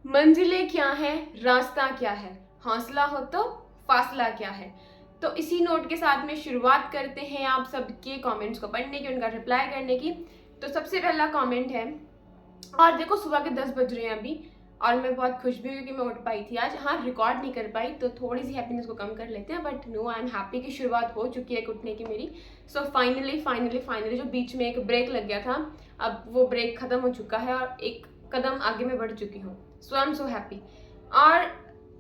मंजिलें क्या है, रास्ता क्या है, हौसला हो तो फासला क्या है। तो इसी नोट के साथ में शुरुआत करते हैं आप सबके कमेंट्स को पढ़ने की, उनका रिप्लाई करने की। तो सबसे पहला कमेंट है, और देखो सुबह के 10 बज रहे हैं अभी, और मैं बहुत खुश भी हूँ क्योंकि मैं उठ पाई थी आज। हाँ, रिकॉर्ड नहीं कर पाई तो थोड़ी सी हैप्पीनेस को कम कर लेते हैं, but no, I am happy कि शुरुआत हो चुकी है उठने की मेरी। सो फाइनली फाइनली फाइनली जो बीच में एक ब्रेक लग गया था, अब वो ब्रेक खत्म हो चुका है और एक कदम आगे मैं बढ़ चुकी हूँ। सो आई एम सो हैप्पी। और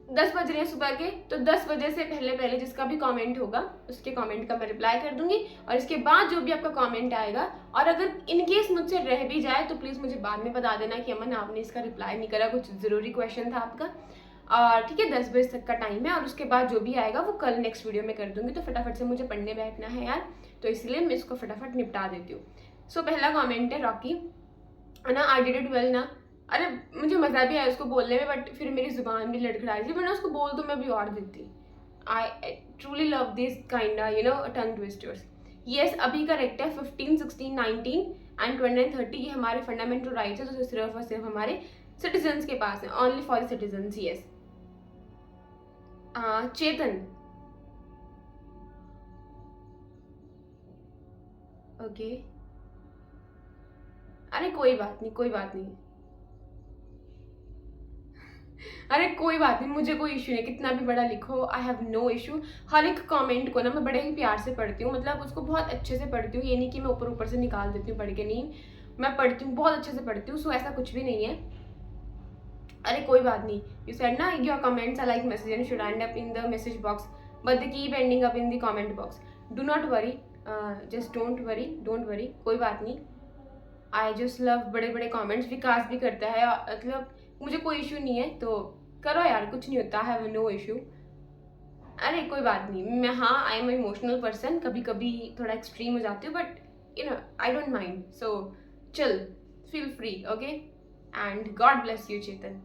10 बज रहे हैं सुबह के, तो 10 बजे से पहले पहले जिसका भी कमेंट होगा उसके कमेंट का मैं रिप्लाई कर दूंगी, और इसके बाद जो भी आपका कमेंट आएगा, और अगर इनकेस मुझसे रह भी जाए तो प्लीज़ मुझे बाद में बता देना कि अमन आपने इसका रिप्लाई नहीं करा, कुछ ज़रूरी क्वेश्चन था आपका। और ठीक है, 10 बजे तक का टाइम है, और उसके बाद जो भी आएगा वो कल नेक्स्ट वीडियो में कर दूंगी। तो फटाफट से मुझे पढ़ने बैठना है यार, तो इसलिए मैं इसको फटाफट निपटा देती हूँ। सो पहला कॉमेंट है रॉकी, ना आई डिड इट वेल ना। अरे मुझे मज़ा भी आया उसको बोलने में, बट फिर मेरी जुबान भी लड़खड़ाई थी, वरना उसको बोल तो मैं भी और देती। I truly love this kind tongue twisters. Yes, अभी करेक्ट है। 15, 16, 19 एंड 29, 30 ये हमारे फंडामेंटल राइट्स है, जो सिर्फ और सिर्फ हमारे सिटीजन्स के पास है, only for the citizens. Yes. Chetan, okay. अरे कोई बात नहीं, कोई बात नहीं। अरे कोई बात नहीं, मुझे कोई इशू नहीं, कितना भी बड़ा लिखो, आई हैव नो इशू। हर एक कमेंट को ना मैं बड़े ही प्यार से पढ़ती हूँ, मतलब उसको बहुत अच्छे से पढ़ती हूँ। ये नहीं कि मैं ऊपर ऊपर से निकाल देती हूँ पढ़ के, नहीं, मैं पढ़ती हूँ, बहुत अच्छे से पढ़ती हूँ। सो ऐसा कुछ भी नहीं है। अरे कोई बात नहीं। यू सेड ना your comments are like message and should end up in the message box but they keep ending up in the comment box. Do not worry, just don't worry, don't worry, कोई बात नहीं। I just love बड़े बड़े comments. विकास भी करता है, मतलब मुझे कोई इशू नहीं है, तो करो यार, कुछ नहीं होता, हैव नो इशू। अरे कोई बात नहीं, मैं, हाँ, आई एम इमोशनल पर्सन, कभी कभी थोड़ा एक्सट्रीम हो जाती हूँ, but I don't mind. So chill, feel free, okay, and God bless you Chetan.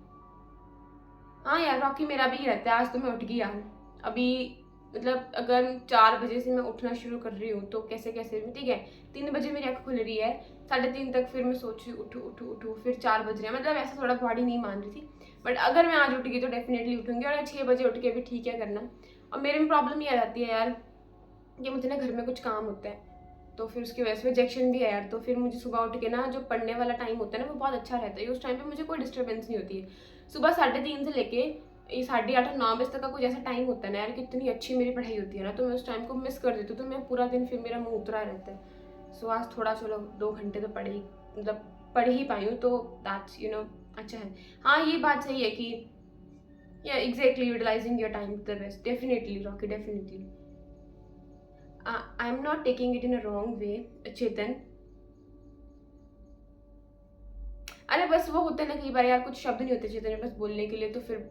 हाँ यार रॉकी, मेरा भी रहता है। आज तो मैं उठ गई यार अभी, मतलब अगर 4 बजे से मैं उठना शुरू कर रही हूँ तो कैसे कैसे, ठीक है, 3 बजे मेरी आँख खुल रही है, 3:30 तक फिर मैं सोच रही उठूँ उठूँ उठूँ, फिर 4 बज रहे हैं, मतलब ऐसा थोड़ा बॉडी नहीं मान रही थी। बट अगर मैं आज उठ गई तो डेफिनेटली उठूँगी, और 6 बजे उठ के भी ठीक है करना। और मेरे में प्रॉब्लम ये आ जाती है यार कि मुझे ना घर में कुछ काम होता है, तो फिर उसकी वजह से रिजेक्शन भी है यार, तो फिर मुझे सुबह उठ के ना जो पढ़ने वाला टाइम होता है ना वो बहुत अच्छा रहता है, उस टाइम पे मुझे कोई डिस्टर्बेंस नहीं होती है। सुबह 3:30 से लेके ये 8:30 और 9 बजे तक का कुछ ऐसा टाइम होता है ना यार, कितनी अच्छी मेरी पढ़ाई होती है ना, तो मैं उस टाइम को मिस कर देती हूँ, तो मैं पूरा दिन फिर मेरा मुँह उतरा रहता है। सो आज थोड़ा चलो 2 घंटे तो पढ़ ही, मतलब पढ़ ही पाई हूँ, तो दैट्स अच्छा है। हाँ ये बात सही है कि या exactly utilising your time the best, definitely Rocky, definitely. I am not taking it in a wrong way Chetan. अरे बस वो होता है ना कई बार यार, कुछ शब्द नहीं होते चेतन बस बोलने के लिए, तो फिर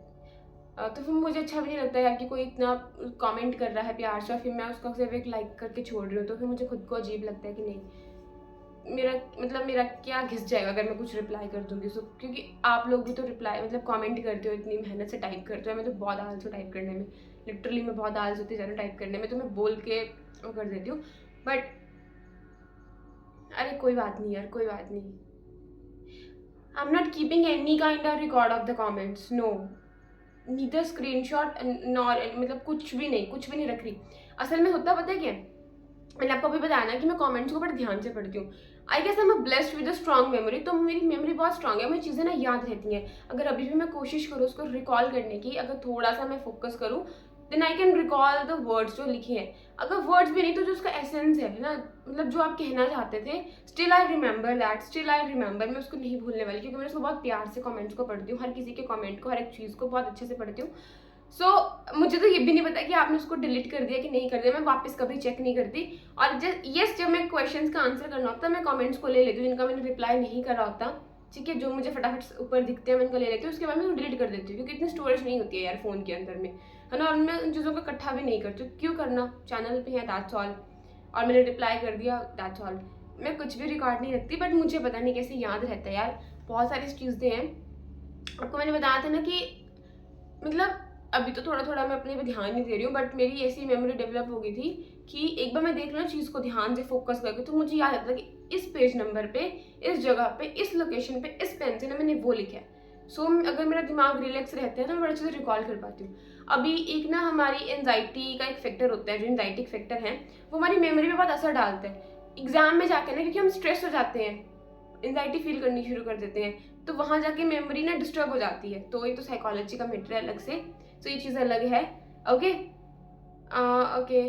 मुझे अच्छा भी नहीं लगता यार कि कोई इतना कमेंट कर रहा है प्यार से और फिर मैं उसका सिर्फ एक लाइक करके छोड़ रही हूँ, तो फिर मुझे खुद को अजीब लगता है कि नहीं, मेरा क्या घिस जाएगा अगर मैं कुछ रिप्लाई कर दूंगी। सो क्योंकि आप लोग भी तो रिप्लाई, मतलब कमेंट करते हो, इतनी मेहनत से टाइप करते हो, मैं तो बहुत आलस हूँ टाइप करने में, लिटरली मैं बहुत आलस होती ज़्यादा टाइप करने में, तो मैं बोल के वो कर देती हूँ। बट अरे कोई बात नहीं यार, कोई बात नहीं। I am not keeping any kind of record of the comments, no, neither screenshot nor, मतलब कुछ भी नहीं, कुछ भी नहीं रख रही। असल में होता पता है क्या, मैंने आपको अभी बताया ना कि मैं कमेंट्स को बड़े ध्यान से पढ़ती हूँ। I guess I am blessed with a strong memory, तो मेरी मेमोरी बहुत स्ट्रॉन्ग है, मुझे चीज़ें ना याद रहती हैं। अगर अभी भी मैं कोशिश करूँ उसको रिकॉल करने की, अगर थोड़ा सा मैं फोकस करूँ, then I can recall the words जो लिखे हैं। अगर वर्ड्स भी नहीं तो जो उसका एसेंस है ना, मतलब जो आप कहना चाहते थे, still I remember that, still I remember, मैं उसको नहीं भूलने वाली, क्योंकि मैं उसको बहुत प्यार से कमेंट्स को पढ़ती हूँ, हर किसी के कमेंट को, हर एक चीज़ को बहुत अच्छे से पढ़ती हूँ। मुझे तो ये भी नहीं पता कि आपने उसको डिलीट कर दिया कि नहीं कर दिया, मैं वापस कभी चेक नहीं करती। और जब मैं क्वेश्चंस का आंसर करना होता है मैं कमेंट्स को ले लेती हूँ जिनका मैंने रिप्लाई नहीं करा होता, ठीक है, जो मुझे फटाफट ऊपर दिखते हैं मैं उनको ले लेती हूँ, उसके बाद मैं डिलीट कर देती हूँ, क्योंकि इतनी स्टोरेज नहीं होती है यार फ़ोन के अंदर में, है ना, और मैं उन चीज़ों को इकट्ठा भी नहीं करती हूँ, क्यों करना, चैनल पे है, दैट्स ऑल, और मैंने रिप्लाई कर दिया, दैट्स ऑल। मैं कुछ भी रिकॉर्ड नहीं रखती, बट मुझे पता नहीं कैसे याद रहता है यार, बहुत सारी चीज़ें हैं। आपको मैंने बताया था ना कि मतलब अभी तो थोड़ा थोड़ा मैं अपने पे ध्यान नहीं दे रही हूँ, बट मेरी ऐसी मेमोरी डेवलप हो गई थी कि एक बार मैं देख लूँ चीज़ को ध्यान से फोकस करके, तो मुझे याद आता था कि इस पेज नंबर पे, इस जगह पे, इस लोकेशन पे, इस पेन से ना मैंने वो लिखा है। सो अगर मेरा दिमाग रिलैक्स रहता है तो मैं बड़े अच्छे से रिकॉल कर पाती हूँ। अभी एक ना हमारी एनजाइटी का एक फैक्टर होता है, जो एनजाइटिक फैक्टर है वो हमारी मेमोरी पे बहुत असर डालता है एग्जाम में जाके ना, क्योंकि हम स्ट्रेस हो जाते हैं, एनजाइटी फील करनी शुरू कर देते हैं, तो वहाँ जाके मेमोरी ना डिस्टर्ब हो जाती है। तो ये तो साइकोलॉजी का मैटर है अलग से, तो ये चीज़ अलग है। ओके ओके,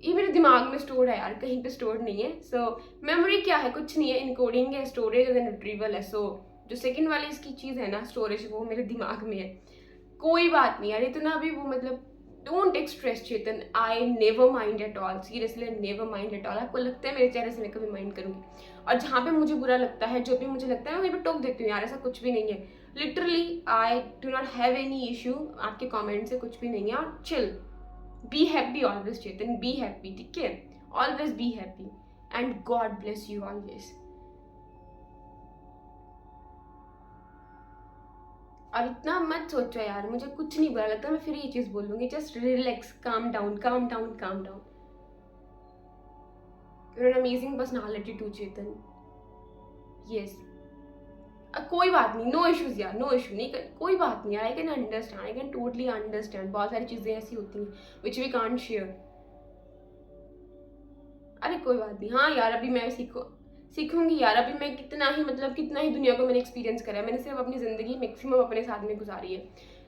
ये मेरे दिमाग में स्टोर है यार, कहीं पे स्टोर नहीं है। सो मेमोरी क्या है, कुछ नहीं है, इनकोडिंग है, स्टोरेज एंड रिट्रीवल है। सो जो सेकंड वाली इसकी चीज़ है ना, स्टोरेज, वो मेरे दिमाग में है। कोई बात नहीं यार, इतना भी वो मतलब don't take stress Chetan, I never mind at all, seriously never mind at all. आपको लगता है मेरे चेहरे से मैं कभी माइंड करूंगी? और जहाँ पे मुझे बुरा लगता है, जो भी मुझे लगता है, मैं वहीं पे टोक देती हूँ यार, ऐसा कुछ भी नहीं है। Literally I do not have any issue आपके कमेंट से, कुछ भी नहीं है। और chill, be happy always Chetan, be happy, ठीक है? Always be happy and God bless you always. और इतना मत सोचो यार, मुझे कुछ नहीं बुरा लगता, मैं फिर ये चीज बोलूंगी, just relax, calm down, calm down, calm down. You're an amazing personality too, Chetan. Yes. कोई बात नहीं, नो इश्यूज यार, नो इशू नहीं, कोई बात नहीं यार, I can understand, I can totally understand. बहुत सारी चीजें ऐसी होती हैं विच वी कांट शेयर। अरे कोई बात नहीं। हाँ यार, अभी मैं सीखूंगी यार। अभी मैं कितना ही दुनिया को मैंने एक्सपीरियंस करा है। मैंने सिर्फ अपनी ज़िंदगी मैक्सिमम अपने साथ में गुजारी है।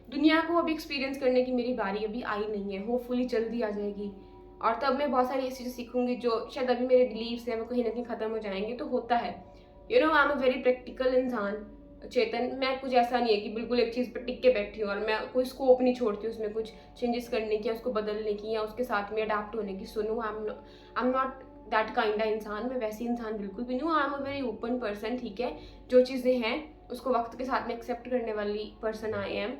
दुनिया को अभी एक्सपीरियंस करने की मेरी बारी अभी आई नहीं है, होपफुली जल्दी आ जाएगी। और तब मैं बहुत सारी ऐसी चीज़ें सीखूंगी जो शायद अभी मेरे बिलीव्स हैं वो कहीं ना कहीं ख़त्म हो जाएंगे। तो होता है, you know, I am a very practical इंसान चेतन। मैं कुछ ऐसा नहीं है कि बिल्कुल एक चीज़ पर टिक के बैठी हूँ और मैं कोई स्कोप नहीं छोड़ती उसमें कुछ चेंजेस करने की या उसको बदलने की या उसके साथ में अडाप्ट होने की। सुनो, आई एम नॉट दैट काइंड इंसान, मैं वैसी इंसान बिल्कुल भी नहीं हूँ। I am a very open person, ठीक है? जो चीज़ें हैं उसको वक्त के साथ में एक्सेप्ट करने वाली पर्सन आई एम।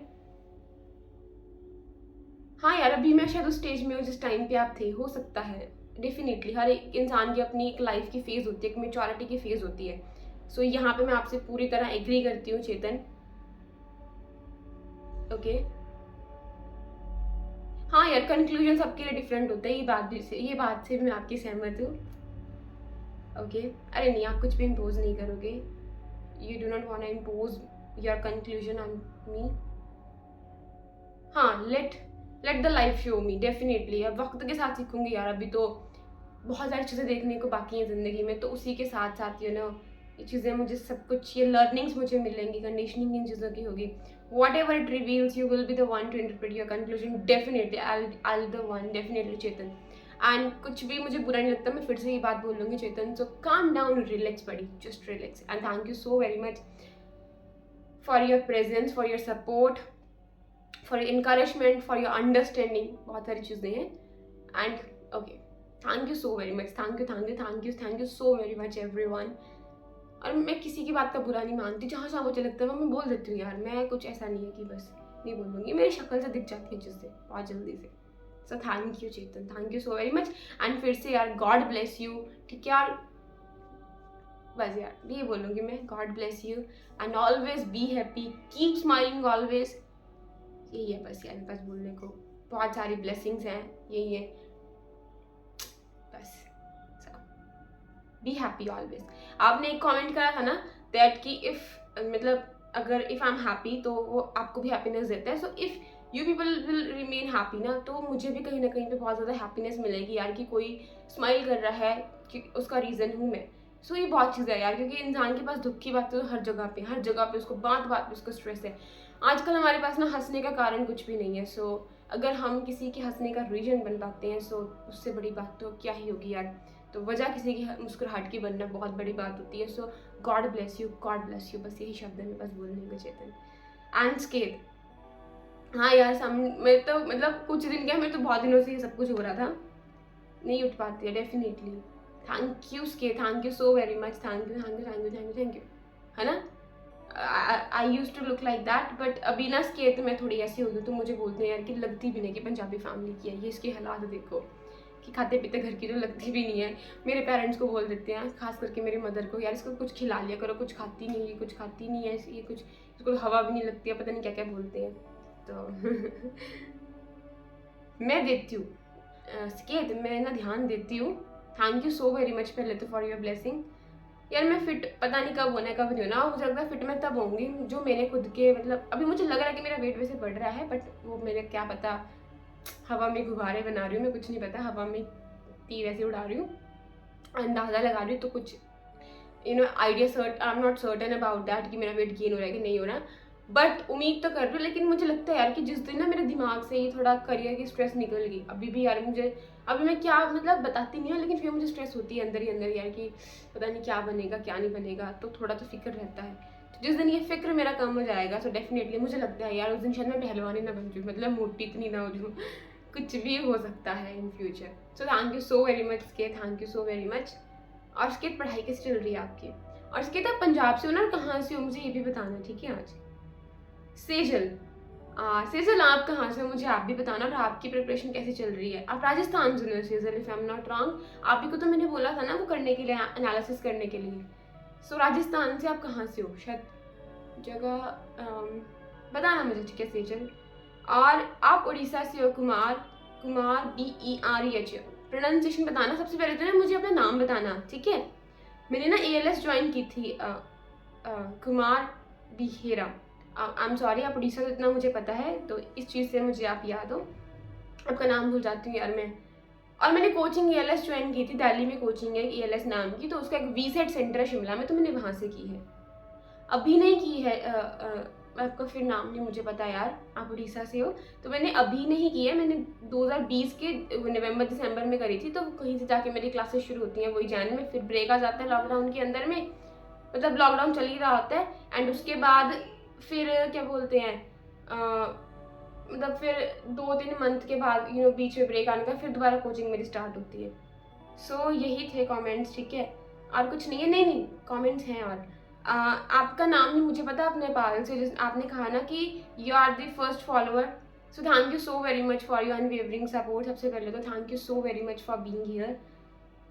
हाँ यार, अभी मैं शायद उस स्टेज में हूँ जिस टाइम पे आप थे, हो सकता है। डेफिनेटली हर एक इंसान की अपनी एक लाइफ की फेज होती है, एक मेच्योरिटी की फेज होती है। सो यहाँ पे मैं आपसे पूरी तरह एग्री करती हूँ चेतन। ओके हाँ यार, कंक्लूजन सबके लिए डिफरेंट होता है, ये बात से भी मैं आपकी सहमत हूँ। ओके अरे नहीं, आप कुछ भी इम्पोज नहीं करोगे। You do not want to impose your conclusion on me. हाँ, let the life show me, definitely. अब वक्त के साथ सीखूंगी यार, अभी तो बहुत सारी चीज़ें देखने को बाकी हैं ज़िंदगी में, तो उसी के साथ साथ यू नो ये चीज़ें मुझे सब कुछ, ये लर्निंग्स मुझे मिलेंगी, कंडीशनिंग इन चीज़ों की होगी। What ever it reveals, you will be the one two interpret your conclusion, definitely I the one, definitely Chetan. And कुछ भी मुझे बुरा नहीं लगता, मैं फिर से ये बात बोल लूँगी चेतन। सो काम डाउन, रिलैक्स बड़ी, just relax. And thank you so very much for your presence, for your support, for your encouragement, for your understanding. बहुत सारी चीज़ें हैं। And okay, thank you so very much, thank you so very much everyone. और मैं किसी की बात का बुरा नहीं मानती, जहाँ मुझे लगता है मैं बोल देती हूँ यार। मैं कुछ ऐसा नहीं है कि बस नहीं बोलूँगी, मेरी शक्ल से दिख जाती है चीज़ें बहुत जल्दी से। सो thank you Chetan, thank you so very much. And फिर से यार, गॉड ब्लेस यू, ठीक है यार? बस यार ये बोलूँगी मैं, God bless you and always be happy, keep smiling always. यही है बस यार, बस बोलने को बहुत सारी ब्लेसिंग्स हैं, यही है बस। Be happy always. आपने एक कमेंट करा था ना दैट कि इफ मतलब अगर इफ आई एम हैप्पी तो वो आपको भी हैप्पीनेस देता है। So if you people will remain happy ना, तो मुझे भी कहीं ना कहीं पे बहुत ज़्यादा हैप्पीनेस मिलेगी यार, कि कोई स्माइल कर रहा है, कि उसका रीज़न हूँ मैं। सो ये बहुत चीज़ है यार, क्योंकि इंसान के पास दुख की बात तो हर जगह पे उसको बात पे उसको स्ट्रेस है। आजकल हमारे पास ना हंसने का कारण कुछ भी नहीं है। सो अगर हम किसी के हंसने का रीजन बन पाते हैं, सो उससे बड़ी बात तो क्या ही होगी यार। तो वजह किसी की मुस्कुराहट की बनना बहुत बड़ी बात होती है। So God bless you, God bless you, बस यही शब्द है मेरे पास बोलने का चेतन। एंड स्केट, हाँ यार, मैं तो मतलब कुछ दिन क्या, मेरे तो बहुत दिनों से ये सब कुछ हो रहा था, नहीं उठ पाती है डेफिनेटली। थैंक यू स्के, thank you so very much, thank you, है ना? I use to look like that, but अभी ना स्केट में थोड़ी ऐसी हो गई, तो मुझे बोलते हैं यार कि लगती भी नहीं कि पंजाबी फैमिली की है। ये इसकी हालात देखो कि खाते पीते घर की तो लगती भी नहीं है। मेरे पेरेंट्स को बोल देते हैं, खास करके मेरी मदर को, यार इसको कुछ खिला लिया करो, कुछ खाती नहीं है, कुछ खाती नहीं है, ये कुछ, इसको हवा भी नहीं लगती है, पता नहीं क्या क्या बोलते हैं। तो मैं देती हूँ स्केट, मैं ना ध्यान देती हूँ। Thank you so very much पहले तो फॉर योर ब्लेसिंग। यार मैं फिट पता नहीं कब होना है कब नहीं होना, और मुझे लगता है फिट मैं तब होंगी जो मेरे खुद के मतलब अभी मुझे लग रहा है कि मेरा वेट वैसे बढ़ रहा है, बट वो मेरे क्या पता हवा में गुब्बारे बना रही हूँ मैं, कुछ नहीं पता, हवा में तीर ऐसे उड़ा रही हूँ, अंदाज़ा लगा रही हूँ, तो कुछ idea I am not certain about that कि मेरा वेट गेन हो रहा है कि नहीं हो रहा, बट उम्मीद तो कर रही हूँ। लेकिन मुझे लगता है यार कि जिस दिन ना मेरे दिमाग से ये थोड़ा करियर की स्ट्रेस निकल गई, अभी भी यार मुझे, अभी मैं क्या मतलब बताती नहीं हूँ, लेकिन फिर मुझे स्ट्रेस होती है अंदर ही अंदर यार कि पता नहीं क्या बनेगा क्या नहीं बनेगा, तो थोड़ा तो फिक्र रहता है। तो जिस दिन ये फिक्र मेरा कम हो जाएगा तो डेफिनेटली मुझे लगता है यार उस दिन शायद मैं पहलवानी ना बन जाऊँ, मतलब मोटी इतनी ना हो जाऊँ, कुछ भी हो सकता है in future. So thank you so very much के, thank you so very much. और उसके पढ़ाई कैसी चल रही है आपकी? और उसके आप पंजाब से हो ना, कहाँ से हो मुझे ये भी बताना, ठीक है आज। सेजल, सेजल आप कहाँ से हो मुझे आप भी बताना, और आपकी प्रिपरेशन कैसी चल रही है। आप राजस्थान से हो Sejal, if I am not wrong, आप ही को तो मैंने बोला था ना वो करने के लिए, एनालिसिस करने के लिए। सो राजस्थान से आप कहाँ से हो, शायद जगह बताना मुझे, ठीक है सेजल। और आप उड़ीसा से हो, कुमार, कुमार BEREH, प्रोनाउंसिएशन बताना। सबसे पहले तो ना मुझे अपना नाम बताना, ठीक है। मैंने ना ALS ज्वाइन की थी, कुमार बिहेरा। आई एम सॉरी, आप उड़ीसा से इतना मुझे पता है, तो इस चीज़ से मुझे आप याद हो, आपका नाम भूल जाती हूँ यार मैं। और मैंने कोचिंग ALS ज्वाइन की थी, दिल्ली में कोचिंग है ALS नाम की, तो उसका एक VSET सेंटर है शिमला में, तो मैंने वहाँ से की है, अभी नहीं की है। आपका फिर नाम नहीं मुझे पता यार, आप उड़ीसा से हो, तो मैंने अभी नहीं की है, मैंने 2020 के नवंबर दिसंबर में करी थी, तो कहीं से जाके मेरी क्लासेस शुरू होती हैं वही जैन में, फिर ब्रेक आ जाता है लॉकडाउन के अंदर में, मतलब लॉकडाउन चल ही रहा होता है, एंड उसके बाद फिर क्या बोलते हैं मतलब फिर 2-3 मंथ के बाद बीच में ब्रेक आने का, फिर दोबारा कोचिंग मेरी स्टार्ट होती है। सो यही थे कमेंट्स, ठीक है, और कुछ नहीं है। नहीं कमेंट्स हैं। और आपका नाम नहीं मुझे पता, आप नेपाल से, जिस आपने कहा ना कि you are the first follower, so thank you so very much for your unwavering support. सबसे पहले तो thank you so very much for being here,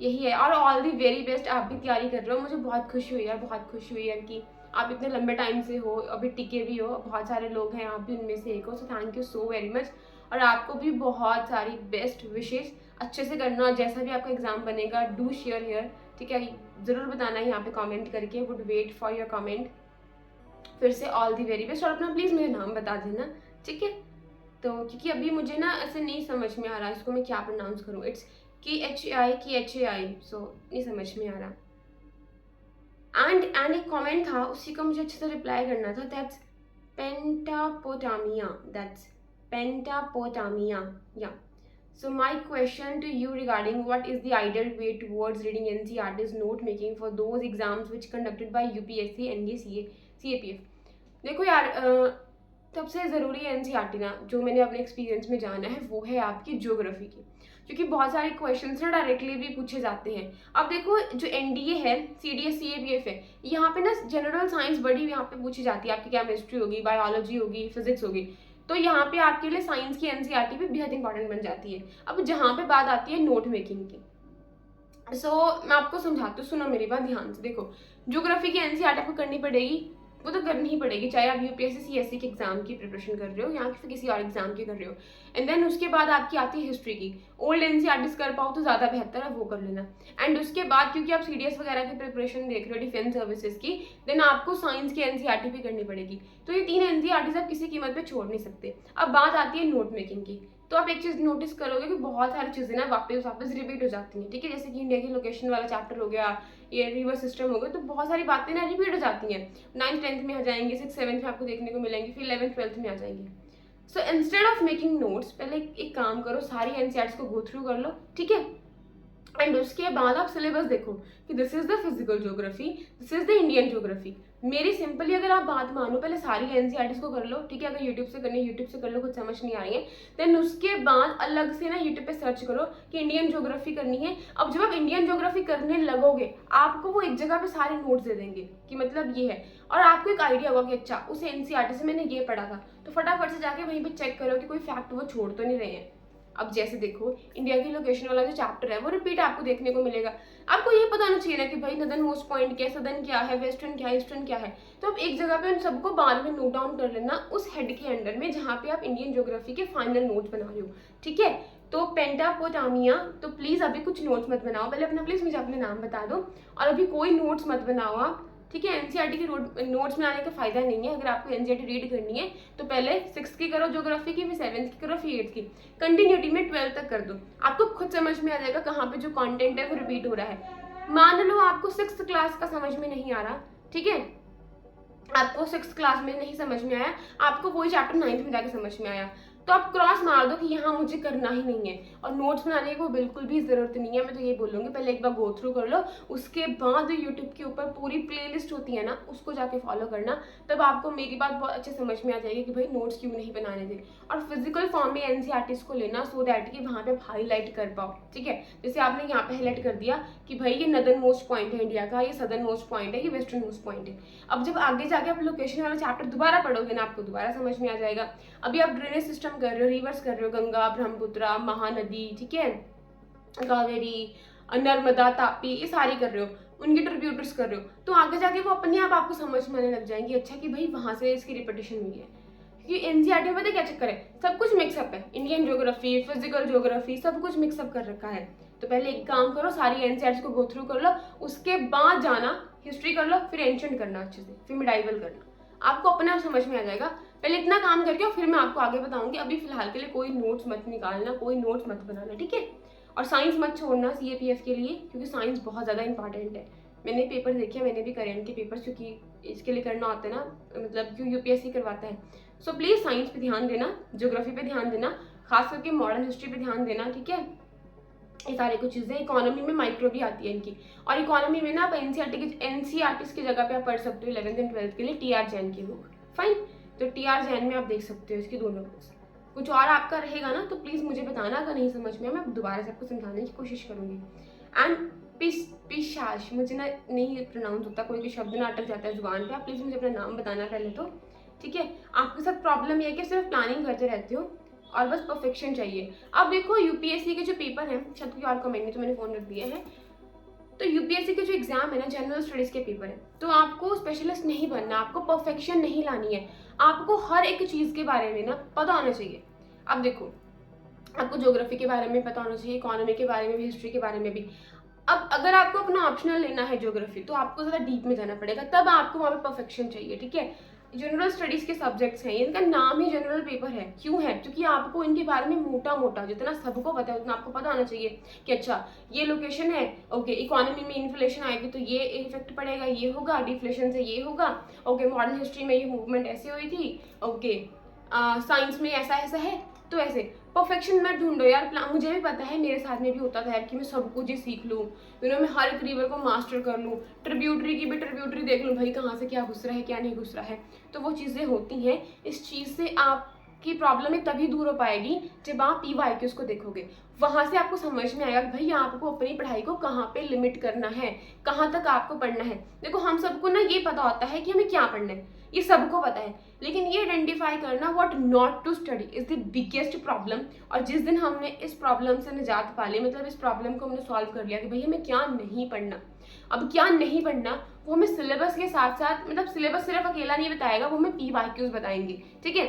यही है। और ऑल दी वेरी बेस्ट, आप भी तैयारी कर रहे हो, मुझे बहुत खुशी हुई यार, बहुत खुशी हुई यार कि आप इतने लंबे टाइम से हो, अभी टिके भी हो, बहुत सारे लोग हैं, आप भी उनमें से एक हो, सो thank you so very much. और आपको भी बहुत सारी बेस्ट विशेष, अच्छे से करना, और जैसा भी आपका एग्जाम बनेगा डू शेयर हियर, ठीक है, ज़रूर बताना यहाँ पे कमेंट करके, would wait for your comment. फिर से ऑल दी वेरी बेस्ट, और अपना प्लीज़ मुझे नाम बता देना, ठीक है। तो क्योंकि अभी मुझे ना ऐसे नहीं समझ में आ रहा इसको मैं क्या प्रोनाउंस करूँ, इट्स KHAI, सो नहीं समझ में आ रहा। एंड एक कमेंट था, उसी का मुझे अच्छे से रिप्लाई करना था, दैट्स पेंटापोटामिया, दैट्स पेंटापोटामिया, या। So my question to you regarding what is the ideal way towards reading NCERT's note making for those exams which conducted by UPSC, NDA, CAPF। देखो यार, सबसे ज़रूरी है NCERT ना, जो मैंने अपने एक्सपीरियंस में जाना है वो है आपकी ज्योग्राफी की, क्योंकि बहुत सारे क्वेश्चंस ना डायरेक्टली भी पूछे जाते हैं। अब देखो जो NDA है, CDS, CAPF है, यहाँ पे ना जनरल साइंस बड़ी यहाँ पे पूछी जाती है, आपकी केमिस्ट्री होगी, बायोलॉजी होगी, फिजिक्स होगी, तो यहाँ पे आपके लिए साइंस की NCERT भी बेहद इंपॉर्टेंट बन जाती है। अब जहाँ पे बात आती है नोट मेकिंग की, मैं आपको समझाती हूँ, सुनो मेरी बात ध्यान से। देखो ज्योग्राफी की NCERT आपको करनी पड़ेगी, वो तो करनी ही पड़ेगी, चाहे आप UPSC CSE के एग्जाम की प्रिपरेशन कर रहे हो या फिर किसी और एग्जाम की कर रहे हो। एंड देन उसके बाद आपकी आती है हिस्ट्री की, ओल्ड NCERTs कर पाओ तो ज़्यादा बेहतर है, वो कर लेना। एंड उसके बाद क्योंकि आप CDS वगैरह की प्रिपरेशन देख रहे हो, डिफेंस सर्विसेज की, देन आपको साइंस की NCERT भी करनी पड़ेगी। तो ये 3 NCERTs आप किसी कीमत पर छोड़ नहीं सकते। अब बात आती है नोट मेकिंग की, तो आप एक चीज़ नोटिस करोगे कि बहुत सारी चीज़ें ना वापस रिपीट हो जाती हैं, ठीक है, जैसे कि इंडिया की लोकेशन वाला चैप्टर हो गया, ये रिवर सिस्टम हो गया, तो बहुत सारी बातें ना रिपीट हो जाती हैं, 9th 10th में आ जाएंगे, 6th 7th में आपको देखने को मिलेंगी, फिर 11th 12th में आ जाएंगे। So instead of making notes, पहले एक काम करो, सारी NCERTs को गो थ्रू कर लो, ठीक है, एंड उसके बाद आप सिलेबस देखो कि this is the physical geography, this is the Indian geography. मेरी सिंपली अगर आप बात मानो, पहले सारी NCERTs को कर लो, ठीक है, अगर यूट्यूब से करनी है यूट्यूब से कर लो, कुछ समझ नहीं आ रही है, देन उसके बाद अलग से ना यूट्यूब पे सर्च करो कि इंडियन ज्योग्राफी करनी है। अब जब आप इंडियन ज्योग्राफी करने लगोगे, आपको वो एक जगह पे सारे नोट्स दे देंगे कि मतलब ये है, और आपको एक आइडिया होगा कि अच्छा उस NCERT से मैंने ये पढ़ा था, तो फटाफट से जाके वहीं पर चेक करो कि कोई फैक्ट वो छोड़ तो नहीं रहे हैं। अब जैसे देखो इंडिया की लोकेशन वाला जो चैप्टर है वो रिपीट आपको देखने को मिलेगा, आपको ये पता होना चाहिए ना कि भाई नदन मोस्ट पॉइंट क्या है, सदन क्या है, वेस्टर्न क्या है, ईस्टर्न क्या है। तो आप एक जगह पे उन सबको बाद में नोट डाउन कर लेना उस हेड के अंडर में जहाँ पे आप इंडियन ज्योग्राफी के फाइनल नोट बना रहे हो, ठीक है। तो पेंटापोटामिया, तो प्लीज़ अभी कुछ नोट्स मत बनाओ, पहले अपना प्लीज़ मुझे अपने नाम बता दो, और अभी कोई नोट्स मत बनाओ आप, ठीक है। एनसीईआरटी के नोट्स बनाने का फ़ायदा नहीं है। अगर आपको एनसीईआरटी रीड करनी है तो पहले 6th की करो ज्योग्राफी की, फिर 7th की करो, फिर 8th की, कंटिन्यूटी में 12th तक कर दो। आपको खुद समझ में आ जाएगा कहाँ पे जो कंटेंट है वो रिपीट हो रहा है। मान लो आपको 6th क्लास का समझ में नहीं आ रहा, ठीक है, आपको 6th क्लास में नहीं समझ में आया, आपको वही चैप्टर 9th में जाके समझ में आया, तो आप क्रॉस मार दो कि यहाँ मुझे करना ही नहीं है, और नोट्स बनाने की बिल्कुल भी ज़रूरत नहीं है। मैं तो ये बोलूँगी पहले एक बार गो थ्रू कर लो, उसके बाद यूट्यूब के ऊपर पूरी प्लेलिस्ट होती है ना, उसको जाके फॉलो करना, तब आपको मेरी बात बहुत अच्छे समझ में आ जाएगी कि भाई नोट्स क्यों नहीं बनाने थे। और फिजिकल फॉर्म में एनसीईआरटीज़ को लेना, सो दैट कि वहाँ पे हाईलाइट कर पाओ, ठीक है। जैसे आपने यहाँ पे हाईलाइट कर दिया कि भाई ये नदर्न मोस्ट पॉइंट है इंडिया का, ये सदर्न मोस्ट पॉइंट है, ये वेस्टर्न मोस्ट पॉइंट है। अब जब आगे जाके आप लोकेशन वाला चैप्टर दोबारा पढ़ोगे ना, आपको दोबारा समझ में आ जाएगा। अभी आप ड्रेनेज सिस्टम कर रहे हो, रिवर्स कर रहे हो, गंगा, ब्रह्मपुत्र, महानदी, ठीक है, कावेरी, नर्मदा, तापी, ये सारी कर रहे हो, उनकी ट्रिब्यूटर्स कर रहे हो, तो आगे जाके वो अपने आप आपको समझ में आने लग जाएंगी, अच्छा कि भाई वहां से इसकी रिपीटेशन हुई है। क्योंकि एनसीईआरटी में पता क्या चक्कर है, सब कुछ मिक्सअप है, इंडियन ज्योग्राफी, फिजिकल ज्योग्राफी, सब कुछ मिक्सअप कर रखा है। तो पहले एक काम करो, सारी एनसीईआरटी को गो थ्रू कर लो, उसके बाद जाना हिस्ट्री कर लो, फिर एंशिएंट करना अच्छे से, फिर मिडाइवल करना, आपको अपने आप समझ में आ जाएगा। पहले इतना काम करके और फिर मैं आपको आगे बताऊंगी। अभी फिलहाल के लिए कोई नोट्स मत निकालना, कोई नोट्स मत बनाना, ठीक है। और साइंस मत छोड़ना सीएपीएफ के लिए, क्योंकि साइंस बहुत ज़्यादा इंपॉर्टेंट है। मैंने पेपर देखे, मैंने भी करे इनके पेपर्स, क्योंकि इसके लिए करना होता है ना, मतलब क्यों यूपीएससी करवाता है। सो प्लीज़ साइंस पे ध्यान देना, ज्योग्राफी पे ध्यान देना, खास करके मॉडर्न हिस्ट्री पे ध्यान देना, ठीक है। ये सारी कुछ चीज़ें, इकोनॉमी में माइक्रो भी आती है इनकी, और इकोनॉमी में ना आप एनसीईआरटी की जगह पे आप पढ़ सकते हो 11th एंड 12th के लिए टीआर जैन के बुक, फाइन। तो टीआर जैन में आप देख सकते हो इसकी दोनों बुक्स। कुछ और आपका रहेगा ना तो प्लीज़ मुझे बताना, अगर नहीं समझ में मैं दोबारा से आपको समझाने की कोशिश करूँगी। एंड पिशाश, मुझे ना नहीं प्रोनाउंस होता, कोई कोई शब्द ना अटक जाता है जुबान पे, आप प्लीज़ मुझे अपना नाम बताना पहले तो, ठीक है। आपके साथ प्रॉब्लम ये है कि सिर्फ प्लानिंग करते रहते हो और बस परफेक्शन चाहिए। अब देखो यूपीएससी के जो पेपर हैं, शायद कोई और कमेंट में तो मैंने फ़ोन रख दिया है, तो यूपीएससी के जो एग्जाम है ना, जनरल स्टडीज़ के पेपर है, तो आपको स्पेशलिस्ट नहीं बनना, आपको परफेक्शन नहीं लानी है, आपको हर एक चीज़ के बारे में ना पता होना चाहिए। अब देखो, आपको ज्योग्राफी के बारे में पता होना चाहिए, इकोनॉमी के बारे में भी, हिस्ट्री के बारे में भी। अब अगर आपको अपना ऑप्शनल लेना है ज्योग्राफी, तो आपको ज़्यादा डीप में जाना पड़ेगा, तब आपको वहाँ पे परफेक्शन चाहिए, ठीक है। जनरल स्टडीज़ के सब्जेक्ट्स हैं, इनका नाम ही जनरल पेपर है, क्यों है, क्योंकि आपको इनके बारे में मोटा मोटा जितना सबको पता है उतना आपको पता होना चाहिए कि अच्छा ये लोकेशन है, ओके, इकोनॉमी में इन्फ्लेशन आएगी तो ये इफेक्ट पड़ेगा, ये होगा, डिफ्लेशन से ये होगा, ओके, मॉडर्न हिस्ट्री में ये मूवमेंट ऐसे हुई थी, ओके, साइंस में ऐसा ऐसा है, तो ऐसे परफेक्शन मत ढूंढो यार। मुझे भी पता है, मेरे साथ में भी होता था यार कि मैं सब कुछ ही सीख लूँ, मैं हर एक रिवर को मास्टर कर लूँ, ट्रिब्यूटरी की भी ट्रिब्यूटरी देख लूँ, भाई कहाँ से क्या घुस रहा है क्या नहीं घुस रहा है। तो वो चीज़ें होती हैं, इस चीज़ से आपकी प्रॉब्लम है तभी दूर हो पाएगी जब आप पीवाईक्यूज़ को देखोगे, वहाँ से आपको समझ में आएगा कि भाई आपको अपनी पढ़ाई को कहाँ पे लिमिट करना है, कहाँ तक आपको पढ़ना है। देखो, हम सबको ना ये पता होता है कि हमें क्या पढ़ना है, ये सबको पता है, लेकिन ये आइडेंटिफाई करना what not to study is the biggest problem. और जिस दिन हमने इस प्रॉब्लम से निजात पा ली, मतलब इस प्रॉब्लम को हमने सॉल्व कर लिया कि भाई हमें क्या नहीं पढ़ना, अब क्या नहीं पढ़ना वो हमें सिलेबस के साथ साथ, मतलब सिलेबस सिर्फ अकेला नहीं बताएगा, वो हमें पीवाईक्यूज बताएंगे, ठीक है।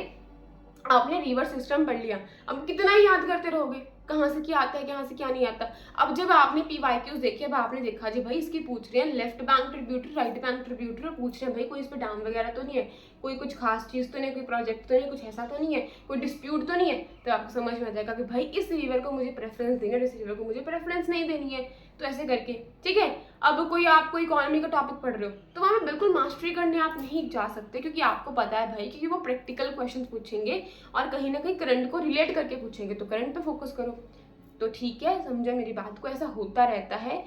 आपने रिवर सिस्टम पढ़ लिया, अब कितना ही याद करते रहोगे, कहाँ से क्या आता है, कहाँ से क्या नहीं आता। अब जब आपने पीवाईक्यूज देखे, अब आपने देखा जी भाई इसकी पूछ रहे हैं left bank tributary, right bank tributary, पूछ रहे हैं भाई कोई इस पर डैम वगैरह तो नहीं है, कोई कुछ खास चीज़ तो नहीं, कोई प्रोजेक्ट तो नहीं, कुछ ऐसा तो नहीं है, कोई डिस्प्यूट तो नहीं है, तो आपको समझ में आ जाएगा कि भाई इस रिवर को मुझे प्रेफरेंस देनी है, इस रिवर को मुझे प्रेफरेंस नहीं देनी है, तो ऐसे करके, ठीक है। अब कोई आपको इकोनॉमी का टॉपिक पढ़ रहे हो तो वहाँ पे बिल्कुल मास्टरी करने आप नहीं जा सकते, क्योंकि आपको पता है भाई, क्योंकि वो प्रैक्टिकल क्वेश्चन पूछेंगे और कहीं ना कहीं करंट को रिलेट करके पूछेंगे, तो करंट पे फोकस करो। तो ठीक है, समझो मेरी बात को, ऐसा होता रहता है,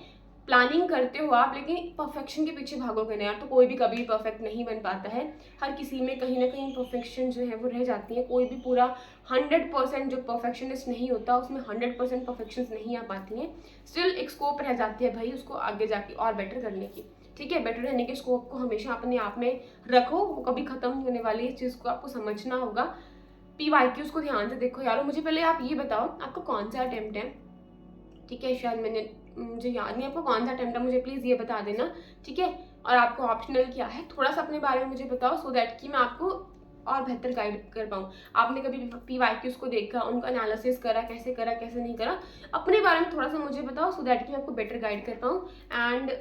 प्लानिंग करते हो आप, लेकिन परफेक्शन के पीछे भागोगे ना यार, तो कोई भी कभी परफेक्ट नहीं बन पाता है। हर किसी में कहीं ना कहीं परफेक्शन जो है वो रह जाती है, कोई भी पूरा 100% जो परफेक्शनिस्ट नहीं होता उसमें 100% परफेक्शन नहीं आ पाती हैं, स्टिल एक स्कोप रह जाती है भाई उसको आगे जाके और बेटर करने की, ठीक है। बेटर रहने के स्कोप को हमेशा अपने आप में रखो, वो कभी खत्म नहीं होने वाली, इस चीज़ को आपको समझना होगा। पीवाईक्यूज को ध्यान से देखो यारो। मुझे पहले आप ये बताओ आपका कौन सा अटेम्प्ट है, ठीक है, शायद मुझे याद नहीं आपको कौन सा अटेम्प्ट है, मुझे प्लीज़ ये बता देना, ठीक है। और आपको ऑप्शनल क्या है, थोड़ा सा अपने बारे में मुझे बताओ, सो दैट कि मैं आपको और बेहतर गाइड कर पाऊँ। आपने कभी PYQs को देखा, उनका एनालिसिस करा, कैसे नहीं करा, अपने बारे में थोड़ा सा मुझे बताओ सो दैट कि मैं आपको बेटर गाइड कर पाऊँ। एंड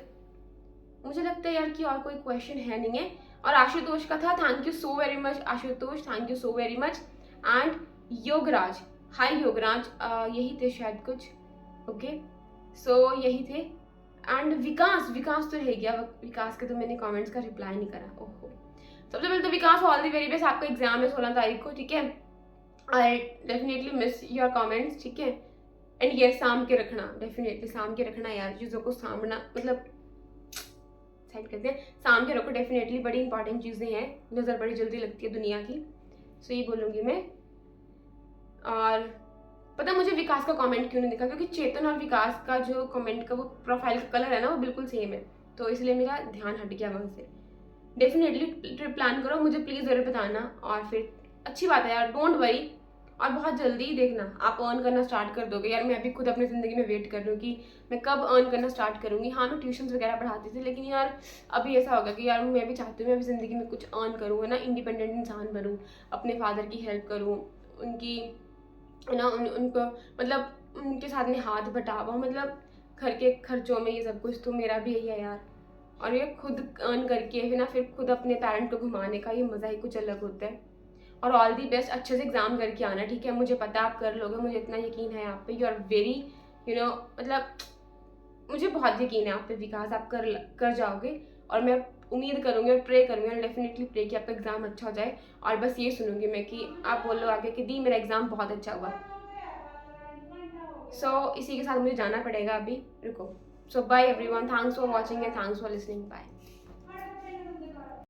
मुझे लगता है यार कि और कोई क्वेश्चन है नहीं है। और आशुतोष का था, thank you so very much Ashutosh, thank you so very much. And Yograj, hi Yograj, यही थे शायद कुछ, ओके सो यही थे। एंड विकास तो रह गया, विकास के तो मैंने कमेंट्स का रिप्लाई नहीं करा, ओहो। सबसे पहले तो विकास ऑल दी वेरी बेस्ट, आपका एग्जाम है 16 तारीख को, ठीक है। I definitely miss your comments, ठीक है। एंड ये साम के रखना, डेफिनेटली साम के रखना यार, चीज़ों को सामना मतलब साइड करते हैं, साम के रखो, डेफिनेटली बड़ी इंपॉर्टेंट चीज़ें हैं, नज़र बड़ी जल्दी लगती है दुनिया की, सो ये बोलूँगी मैं। और पता मुझे विकास का कमेंट क्यों नहीं दिखा, क्योंकि चेतन और विकास का जो कमेंट का वो प्रोफाइल का कलर है ना वो बिल्कुल सेम है, तो इसलिए मेरा ध्यान हट गया वहाँ से। डेफिनेटली ट्रिप प्लान करो, मुझे प्लीज़ ज़रूर बताना। और फिर अच्छी बात है यार, डोंट वरी, और बहुत जल्दी देखना आप अर्न करना स्टार्ट कर दोगे यार। मैं अभी खुद अपनी ज़िंदगी में वेट कर रही हूँ कि मैं कब अर्न करना स्टार्ट करूँगी। हाँ मैं ट्यूशन्स वगैरह पढ़ाती थी, लेकिन यार अभी ऐसा होगा कि यार मैं भी चाहती हूँ मैं अभी ज़िंदगी में कुछ अर्न करूँ, है ना, इंडिपेंडेंट इंसान बनूँ, अपने फादर की हेल्प करूँ, उनकी है ना उनको मतलब उनके साथ में हाथ बटावा, मतलब घर के खर्चों में ये सब कुछ तो मेरा भी यही है यार। और ये खुद अर्न करके है ना फिर खुद अपने पेरेंट को घुमाने का ये मज़ा ही कुछ अलग होता है। और ऑल दी बेस्ट, अच्छे से एग्जाम करके आना, ठीक है। मुझे पता है आप कर लोगे, मुझे इतना यकीन है आप पे, यू आर वेरी मतलब मुझे बहुत यकीन है आप पे विकास, आप कर जाओगे। और मैं उम्मीद करूँगी और प्रे करूँगी और डेफिनेटली प्रे कि आपका एग्ज़ाम अच्छा हो जाए। और बस ये सुनूंगी मैं कि आप बोलो आगे कि दी मेरा एग्ज़ाम बहुत अच्छा हुआ। सो इसी के साथ मुझे जाना पड़ेगा अभी, रुको। So bye everyone, thanks for watching and thanks for listening, bye.